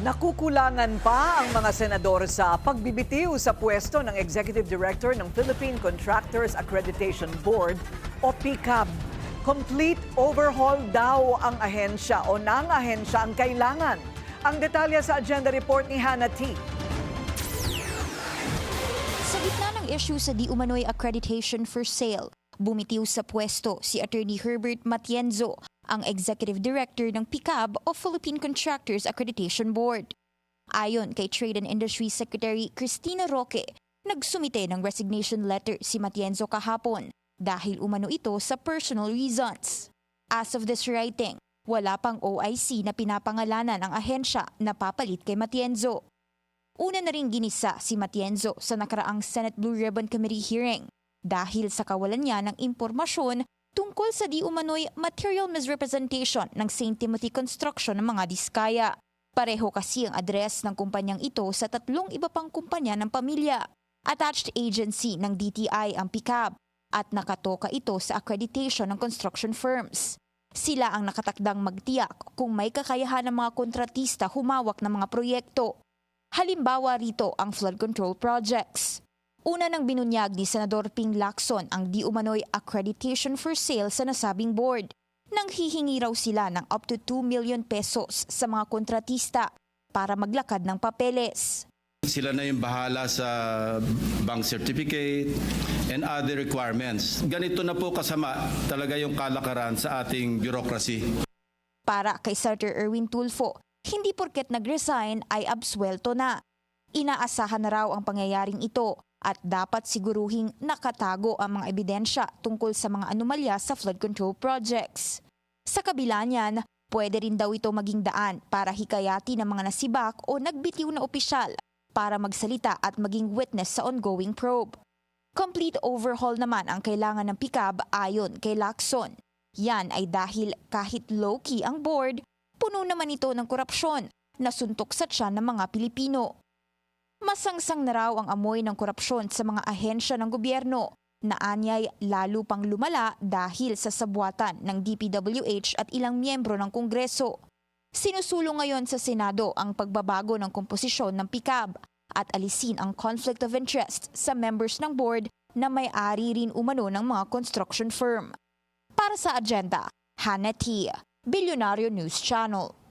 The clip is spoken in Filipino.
Nakukulangan pa ang mga senador sa pagbibitiw sa pwesto ng Executive Director ng Philippine Contractors Accreditation Board o PCAB. Complete overhaul daw ang ahensya o ng ahensya ang kailangan. Ang detalye sa agenda report ni Hannah T. Sa gitna ng issue sa di umano'y accreditation for sale, bumitiw sa pwesto si Attorney Herbert Matienzo, ang Executive Director ng PCAB o Philippine Contractors Accreditation Board. Ayon kay Trade and Industry Secretary Cristina Roque, nagsumite ng resignation letter si Matienzo kahapon dahil umano ito sa personal reasons. As of this writing, wala pang OIC na pinapangalanan ang ahensya na papalit kay Matienzo. Una na rin ginisa si Matienzo sa nakaraang Senate Blue Ribbon Committee hearing dahil sa kawalan niya ng impormasyon tungkol sa di umano'y material misrepresentation ng St. Timothy Construction ng mga Diskaya. Pareho kasi ang address ng kumpanyang ito sa tatlong iba pang kumpanya ng pamilya. Attached agency ng DTI ang PCAB at nakatoka ito sa accreditation ng construction firms. Sila ang nakatakdang magtiyak kung may kakayahan ng mga kontratista humawak ng mga proyekto. Halimbawa rito ang flood control projects. Una nang binunyag ni Senador Ping Lacson ang di umano'y accreditation for sale sa nasabing board. Nang hihingi raw sila ng up to 2 million pesos sa mga kontratista para maglakad ng papeles. Sila na yung bahala sa bank certificate and other requirements. Ganito na po kasama talaga yung kalakaran sa ating bureaucracy. Para kay Senator Erwin Tulfo, hindi porket nag-resign ay absuelto na. Inaasahan na raw ang pangyayaring ito at dapat siguruhing nakatago ang mga ebidensya tungkol sa mga anomalya sa flood control projects. Sa kabila niyan, pwede rin daw ito maging daan para hikayati ng mga nasibak o nagbitiw na opisyal para magsalita at maging witness sa ongoing probe. Complete overhaul naman ang kailangan ng PCAB ayon kay Lacson. Yan ay dahil kahit low-key ang board, puno naman ito ng korupsyon na suntok sa tiyan ng mga Pilipino. Masangsang na raw ang amoy ng korupsyon sa mga ahensya ng gobyerno na anyay lalo pang lumala dahil sa sabwatan ng DPWH at ilang miyembro ng Kongreso. Sinusulong ngayon sa Senado ang pagbabago ng komposisyon ng PCAB at alisin ang conflict of interest sa members ng board na may-ari rin umano ng mga construction firm. Para sa agenda, Hannah T. Bilyonaryo News Channel.